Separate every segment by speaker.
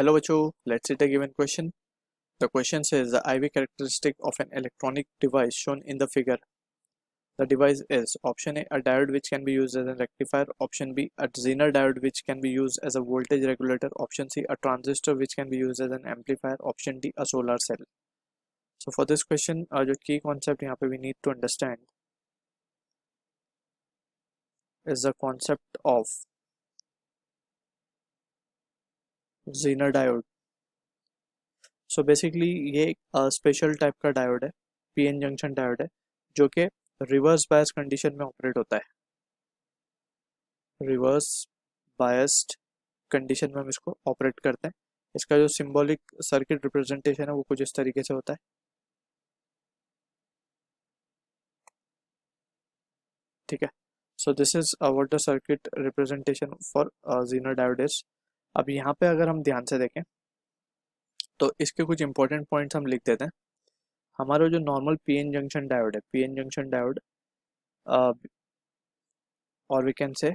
Speaker 1: Hello बच्चों, let's see the given question. The question says the IV characteristic of an electronic device shown in the figure. The device is option A, a diode which can be used as a rectifier, option B, a Zener diode which can be used as a voltage regulator, option C, a transistor which can be used as an amplifier, option D, a solar cell. So for this question, जो key concept यहाँ पे we need to understand is the concept of Zener diode. So basically ये एक special type का diode है, PN junction diode है, जो कि रिवर्स बायस कंडीशन में ऑपरेट होता है। रिवर्स बायस्ड कंडीशन में हम इसको ऑपरेट करते हैं। इसका जो सिंबॉलिक सर्किट रिप्रेजेंटेशन है वो कुछ इस तरीके से होता है। ठीक है, so this is what the circuit representation for zener diode is. अब यहाँ पे अगर हम ध्यान से देखें तो इसके कुछ इंपॉर्टेंट पॉइंट्स हम लिख देते हैं। हमारा जो नॉर्मल पीएन जंक्शन डायोड है, पीएन जंक्शन डायोड और we can say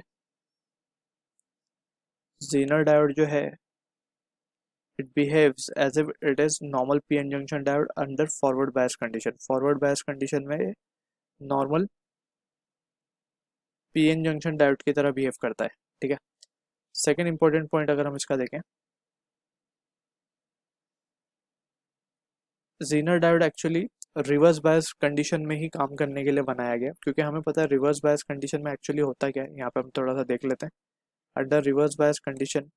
Speaker 1: Zener diode जो है it behaves as if it is normal PN junction diode under forward bias condition. Forward bias condition में normal PN junction diode की तरह behave करता है। ठीक है, सेकेंड इंपॉर्टेंट पॉइंट अगर हम इसका देखें, Zener diode actually reverse bias condition में ही काम करने के लिए बनाया गया, क्योंकि हमें पता है रिवर्स बायस कंडीशन में एक्चुअली होता क्या है। यहाँ पे हम थोड़ा सा देख लेते हैं। अंडर रिवर्स बायस कंडीशन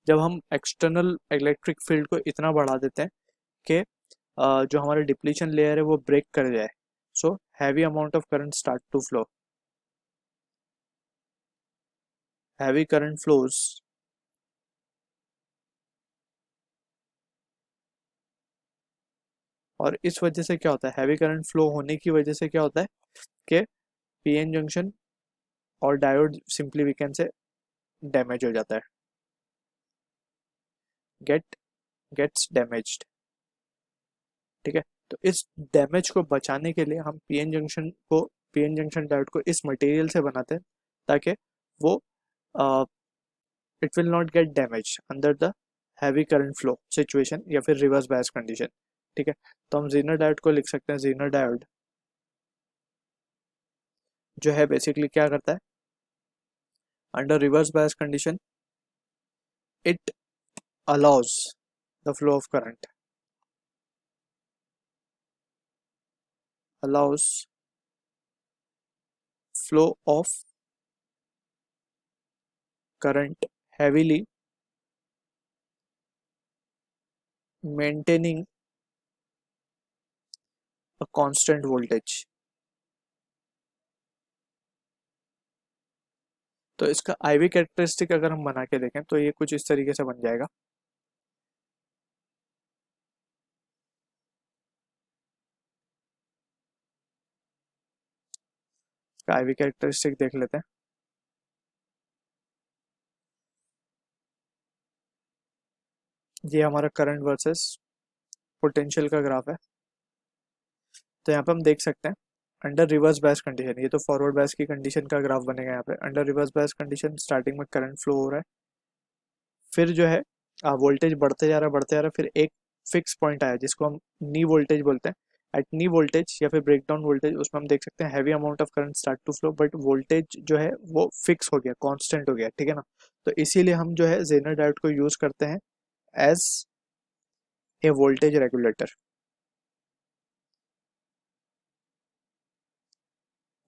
Speaker 1: जब हम एक्सटर्नल इलेक्ट्रिक फील्ड को इतना बढ़ा देते हैं कि जो हमारा डिप्लीशन लेयर है वो ब्रेक कर जाए, so heavy amount of current start to flow. Heavy current flows और इस वजह से क्या होता है, हैवी करंट फ्लो होने की वजह से क्या होता है कि पीएन जंक्शन और diode simply we can say damage हो जाता है, गेट्स डैमेज्ड। ठीक है, तो इस डैमेज को बचाने के लिए हम पीएन जंक्शन डायोड को इस मटेरियल से बनाते हैं ताकि वो it will not gate damage under the heavy current flow situation या फिर रिवर्स बायस कंडीशन। ठीक है, तो हम Zener डायोड को लिख सकते हैं। Zener डायोड जो है बेसिकली क्या करता है, under reverse bias condition it allows the flow of current, allows flow of current heavily maintaining a constant voltage। तो इसका आईवी कैरेक्टरिस्टिक अगर हम बना के देखें तो ये कुछ इस तरीके से बन जाएगा। इसका आईवी कैरेक्टरिस्टिक देख लेते हैं। ये हमारा करंट वर्सेस पोटेंशियल का ग्राफ है। तो यहाँ पे हम देख सकते हैं अंडर रिवर्स बायस कंडीशन, ये तो फॉरवर्ड बायस की कंडीशन का ग्राफ बनेगा। यहाँ पे under reverse bias condition starting में करंट फ्लो हो रहा है, फिर जो है वोल्टेज बढ़ते जा रहा है, फिर एक फिक्स पॉइंट आया जिसको हम नी वोल्टेज बोलते हैं। एट नी वोल्टेज या फिर ब्रेकडाउन वोल्टेज, उसमें हम देख सकते हैं heavy amount of current start to flow, but voltage जो है वो फिक्स हो गया, कांस्टेंट हो गया। ठीक है ना, तो इसीलिए हम जो है Zener डायोड को यूज करते हैं as a voltage regulator.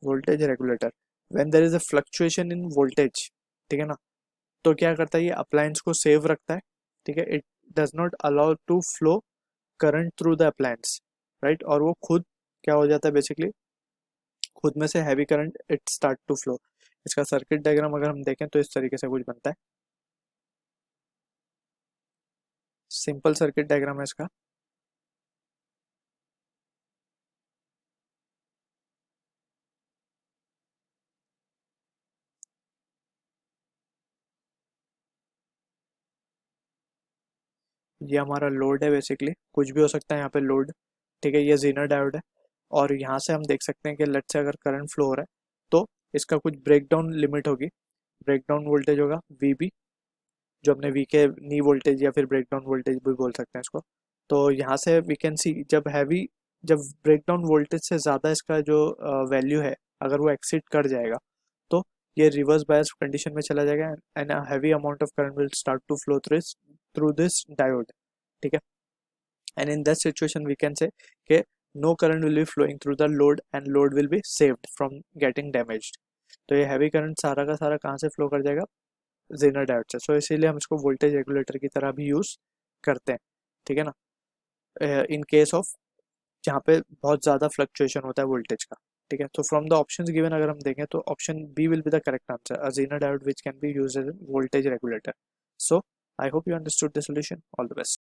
Speaker 1: Voltage regulator when there is a fluctuation in voltage, ठीक है ना, तो क्या करता है ये अप्लायंस को सेव रखता है। ठीक है, it does not allow to flow current through the appliance, right, और वो खुद क्या हो जाता है बेसिकली, खुद में से heavy current it start to flow. इसका सर्किट डायग्राम अगर हम देखें तो इस तरीके से कुछ बनता है। सिंपल सर्किट डायग्राम है इसका। ये हमारा लोड है, बेसिकली कुछ भी हो सकता है यहाँ पे लोड। ठीक है, ये Zener डायोड है और यहाँ से हम देख सकते हैं कि लेट से अगर करंट फ्लो हो रहा है तो इसका कुछ ब्रेकडाउन लिमिट होगी, ब्रेकडाउन वोल्टेज होगा VB। जो अपने वी के नी वोल्टेज या फिर ब्रेकडाउन वोल्टेज भी बोल सकते हैं इसको। तो यहाँ से वी कैन सी जब ब्रेकडाउन वोल्टेज से ज़्यादा इसका जो वैल्यू है अगर वो एक्सीड कर जाएगा तो ये रिवर्स बायस कंडीशन में चला जाएगा and a heavy amount of current will start to flow through this diode. ठीक है, and in that situation we can say कि no current will be flowing through the load and load will be saved from getting damaged। तो ये heavy current सारा का सारा कहाँ से फ्लो कर जाएगा, जेनर डायोड से। सो इसीलिए हम इसको वोल्टेज रेगुलेटर की तरह भी यूज करते हैं। ठीक है ना, इन केस ऑफ जहाँ पे बहुत ज़्यादा फ्लक्चुएशन होता है वोल्टेज का। ठीक है, तो फ्रॉम द ऑप्शंस गिवन अगर हम देखें तो option B will be the correct answer, a Zener diode which can be used as voltage regulator. So I hope you understood the solution. All the best.